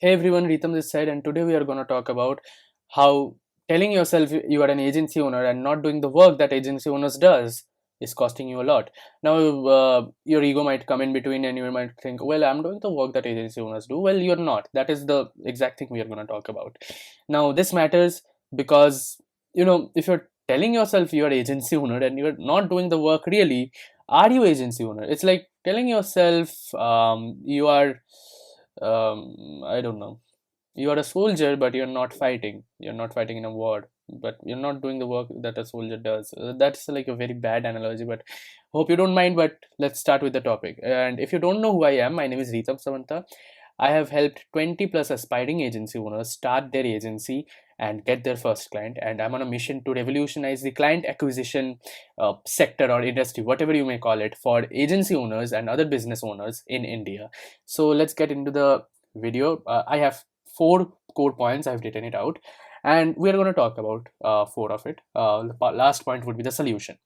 Hey everyone, Ritam this side, and today we are going to talk about how telling yourself you are an agency owner and not doing the work that agency owners does is costing you a lot. Now, your ego might come in between, and you might think, "Well, I'm doing the work that agency owners do." Well, you're not. That is the exact thing we are going to talk about. Now, this matters because if you're telling yourself you're agency owner and you're not doing the work really, are you agency owner? It's like telling yourself you are I don't know. You are a soldier, but you're not fighting. You're not fighting in a war, but you're not doing the work that a soldier does. That's like a very bad analogy, but hope you don't mind. But let's start with the topic. And if you don't know who I am, my name is Ritam Samanta. I have helped 20 plus aspiring agency owners start their agency and get their first client. And I'm on a mission to revolutionize the client acquisition sector or industry, whatever you may call it, for agency owners and other business owners in India. So let's get into the video. I have four core points. I've written it out, and we're going to talk about four of it. The last point would be the solution.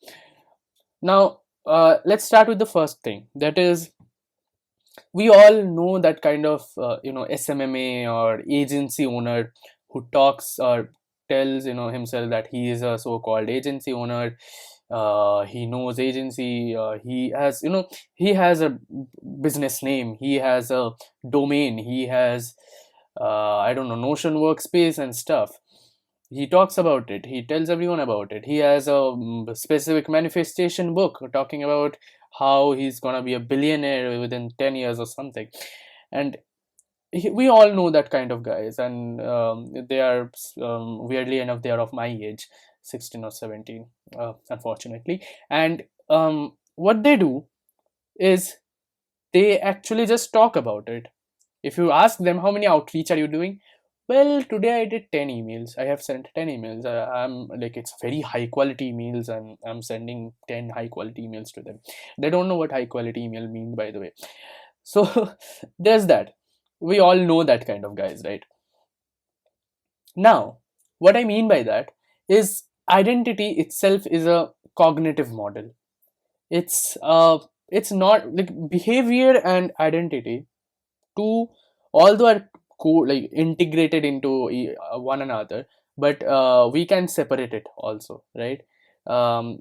Now, let's start with the first thing. That is, we all know that kind of SMMA or agency owner who talks or tells himself that he is a so-called agency owner. He knows agency. He has a business name. He has a domain. He has I don't know, Notion workspace and stuff. He talks about it. He tells everyone about it. He has a specific manifestation book talking about how he's gonna be a billionaire within 10 years or something. And we all know that kind of guys, and they are weirdly enough they are of my age, 16 or 17, unfortunately. And what they do is they actually just talk about it. If you ask them how many outreach are you doing, well, today I did 10 emails. I have sent 10 emails. I'm like, it's very high quality emails, and I'm sending 10 high quality emails to them. They don't know what high quality email mean, by the way. So there's that. We all know that kind of guys, right? Now, what I mean by that is identity itself is a cognitive model. It's not like behavior and identity, two, although are like integrated into one another, but we can separate it also, right? um,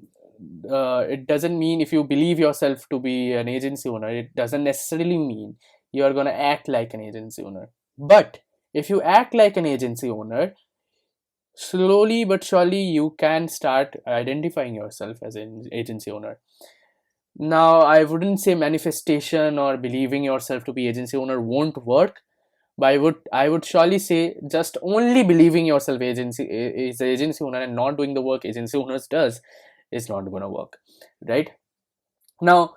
it doesn't mean if you believe yourself to be an agency owner, it doesn't necessarily mean you are going to act like an agency owner. But if you act like an agency owner, slowly but surely you can start identifying yourself as an agency owner. Now, I wouldn't say manifestation or believing yourself to be agency owner won't work, but I would surely say just only believing yourself is agency owner and not doing the work agency owners does is not going to work, right? Now,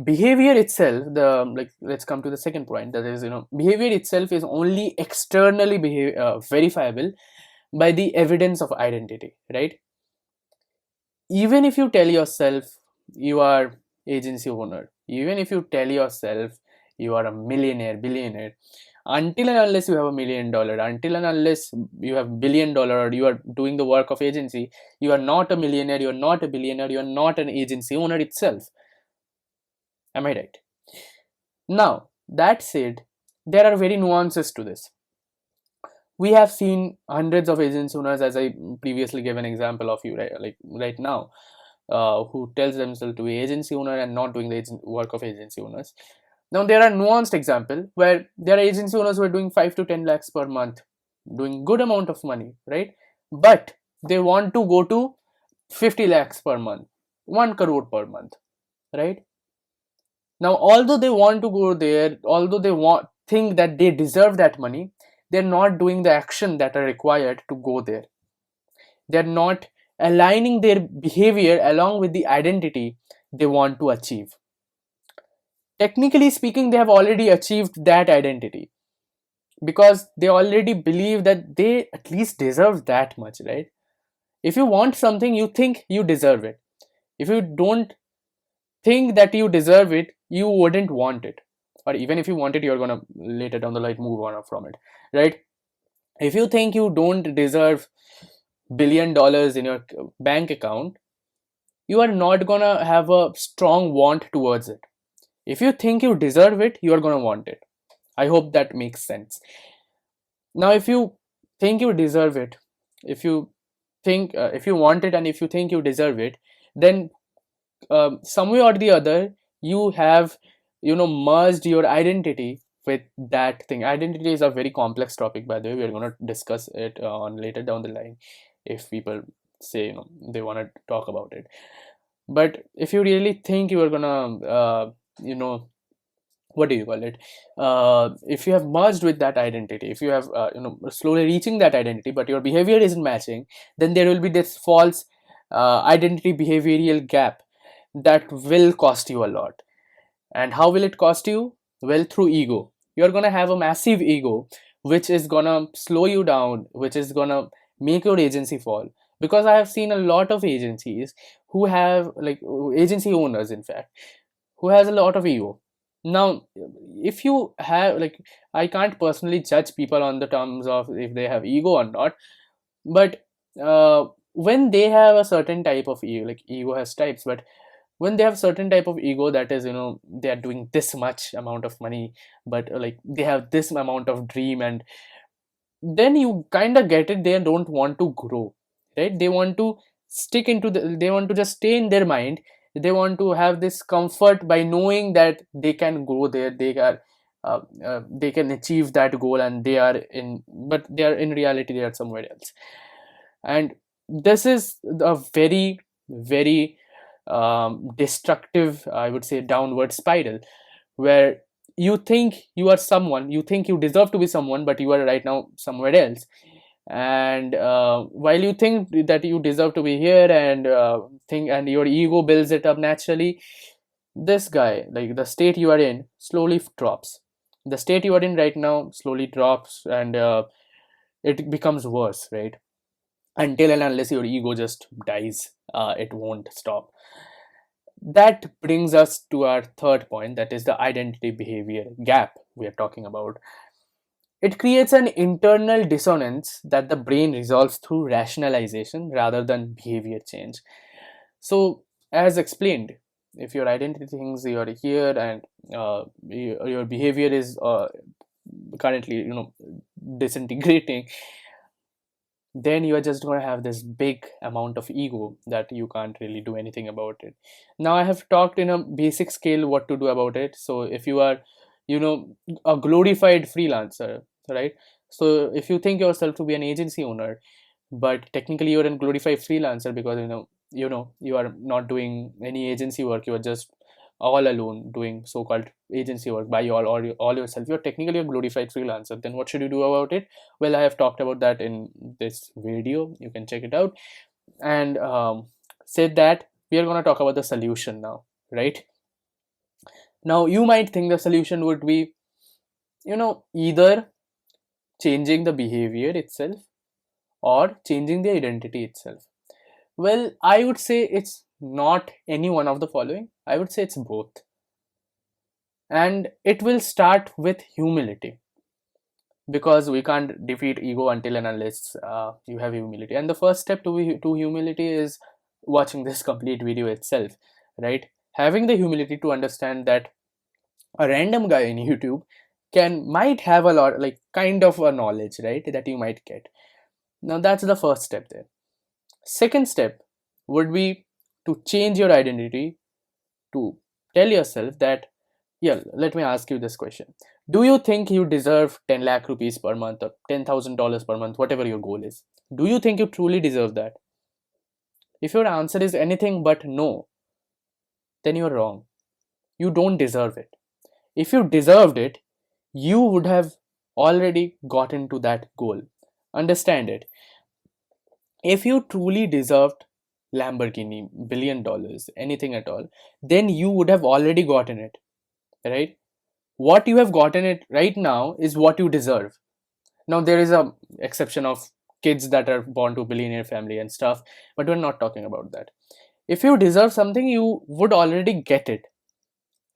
behavior itself, the like let's come to the second point. That is, behavior itself is only externally verifiable by the evidence of identity, right? Even if you tell yourself you are agency owner, even if you tell yourself you are a millionaire, billionaire, until and unless you have $1 million, until and unless you have $1 billion, or you are doing the work of agency, you are not a millionaire, you are not a billionaire, you are not an agency owner itself. Am I right? Now, that said, there are very nuances to this. We have seen hundreds of agency owners, as I previously gave an example of you, right, like right now, who tells themselves to be agency owner and not doing the work of agency owners. Now, there are nuanced example where there are agency owners who are doing 5 to 10 lakhs per month, doing good amount of money, right? But they want to go to 50 lakhs per month, 1 crore per month, right? Now, although they want to go there, although they think that they deserve that money, they're not doing the action that are required to go there. They're not aligning their behavior along with the identity they want to achieve. Technically speaking, they have already achieved that identity because they already believe that they at least deserve that much, right? If you want something, you think you deserve it. If you don't think that you deserve it, you wouldn't want it. Or even if you want it, you're gonna later down the line move on from it, right? If you think you don't deserve $1 billion in your bank account, you are not gonna have a strong want towards it. If you think you deserve it, you are gonna want it. I hope that makes sense. Now if you think you deserve it, if you if you want it and if you think you deserve it, then some way or the other you have, merged your identity with that thing. Identity is a very complex topic, by the way. We're going to discuss it on later down the line if people say, they want to talk about it. But if you really think you are gonna you know what do you call it, if you have merged with that identity, if you have slowly reaching that identity but your behavior isn't matching, then there will be this false identity behavioral gap that will cost you a lot. And how will it cost you? Well, through ego. You're gonna have a massive ego which is gonna slow you down, which is gonna make your agency fall. Because I have seen a lot of agencies who have, like, agency owners in fact, who has a lot of ego. Now if you have, like, I can't personally judge people on the terms of if they have ego or not, but when they have a certain type of ego, like ego has types, but when they have certain type of ego, that is, they are doing this much amount of money, but like they have this amount of dream, and then you kind of get it, they don't want to grow, right? They want to stick into they want to just stay in their mind. They want to have this comfort by knowing that they can go there, they can achieve that goal, and they are in, but they are in reality they are somewhere else. And this is a very, very destructive, I would say, downward spiral, where you think you are someone, you think you deserve to be someone, but you are right now somewhere else. And while you think that you deserve to be here, and think, and your ego builds it up naturally, this guy, like, the state you are in slowly drops. The state you are in right now slowly drops, and it becomes worse, right? Until and unless your ego just dies, it won't stop. That brings us to our third point, that is the identity behavior gap we are talking about. It creates an internal dissonance that the brain resolves through rationalization rather than behavior change. So, as explained, if your identity thinks you are here, and your behavior is currently, disintegrating, then you are just going to have this big amount of ego that you can't really do anything about it. Now I have talked in a basic scale what to do about it. So if you are, you know a glorified freelancer, right? So if you think yourself to be an agency owner, but technically you're a glorified freelancer, because you are not doing any agency work, you are just all alone doing so-called agency work by all yourself, you're technically a glorified freelancer. Then what should you do about it? Well, I have talked about that in this video, you can check it out. And said that we are going to talk about the solution now, right? Now you might think the solution would be, either changing the behavior itself or changing the identity itself. Well, I would say it's not any one of the following. I would say it's both. And it will start with humility, because we can't defeat ego until and unless you have humility. And the first step to humility is watching this complete video itself, right? Having the humility to understand that a random guy in YouTube might have a lot, like, kind of a knowledge, right, that you might get. Now that's the first step there. Second step would be to change your identity, to tell yourself that, yeah, let me ask you this question. Do you think you deserve 10 lakh rupees per month or $10,000 per month, whatever your goal is? Do you think you truly deserve that? If your answer is anything but no, then you're wrong. You don't deserve it. If you deserved it, you would have already gotten to that goal. Understand it. If you truly deserved Lamborghini, $1 billion, anything at all, then you would have already gotten it, right? What you have gotten it right now is what you deserve. Now there is a exception of kids that are born to billionaire family and stuff, but we're not talking about that. If you deserve something, you would already get it,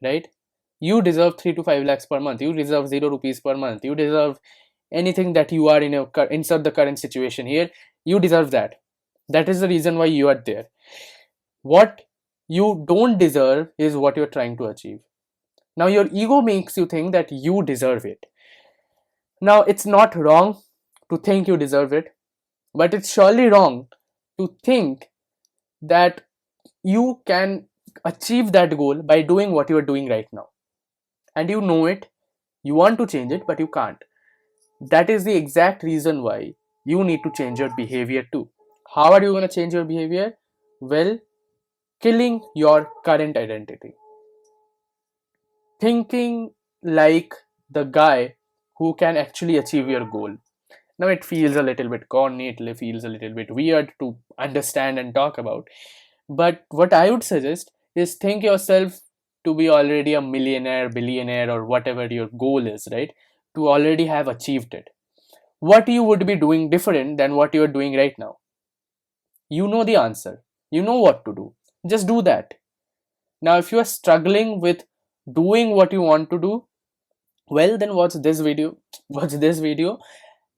right? You deserve 3 to 5 lakhs per month. You deserve 0 rupees per month. You deserve anything that you are in insert the current situation here. You deserve that. That is the reason why you are there. What you don't deserve is what you're trying to achieve. Now your ego makes you think that you deserve it. Now it's not wrong to think you deserve it, but it's surely wrong to think that you can achieve that goal by doing what you are doing right now. And you know it, you want to change it, but you can't. That is the exact reason why you need to change your behavior too. How are you going to change your behavior? Well, killing your current identity. Thinking like the guy who can actually achieve your goal. Now, it feels a little bit corny, it feels a little bit weird to understand and talk about. But what I would suggest is think yourself to be already a millionaire, billionaire, or whatever your goal is, right? To already have achieved it. What you would be doing different than what you are doing right now? You know the answer. You know what to do. Just do that. Now, if you are struggling with doing what you want to do, well, then watch this video. Watch this video.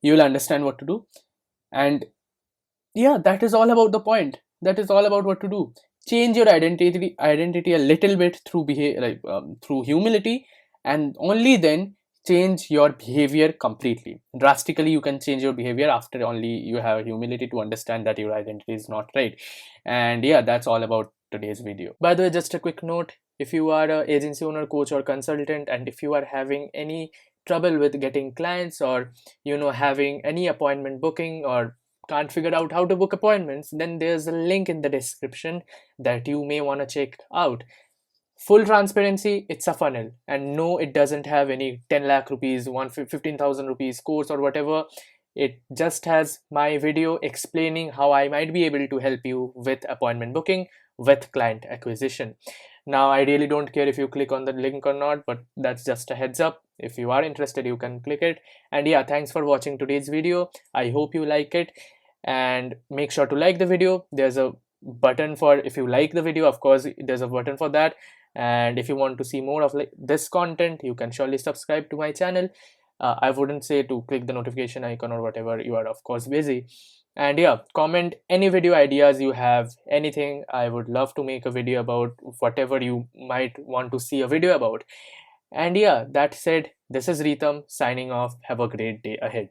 You will understand what to do. And yeah, that is all about the point. That is all about what to do. Change your identity a little bit through through humility, and only then change your behavior completely. Drastically, you can change your behavior after only you have humility to understand that your identity is not right. And yeah, that's all about today's video. By the way, just a quick note, if you are an agency owner, coach, or consultant, and if you are having any trouble with getting clients, or having any appointment booking, or can't figure out how to book appointments, then there's a link in the description that you may want to check out. Full transparency, it's a funnel, and no, it doesn't have any 10 lakh rupees, 15,000 rupees course or whatever. It just has my video explaining how I might be able to help you with appointment booking, with client acquisition. Now, I really don't care if you click on the link or not, but that's just a heads up. If you are interested, you can click it. And yeah, thanks for watching today's video. I hope you like it, and make sure to like the video. There's a button for, if you like the video, of course there's a button for that. And if you want to see more of this content, you can surely subscribe to my channel. I wouldn't say to click the notification icon or whatever, you are of course busy. And yeah, comment any video ideas you have, anything. I would love to make a video about whatever you might want to see a video about. And yeah, that said, this is Ritam signing off. Have a great day ahead.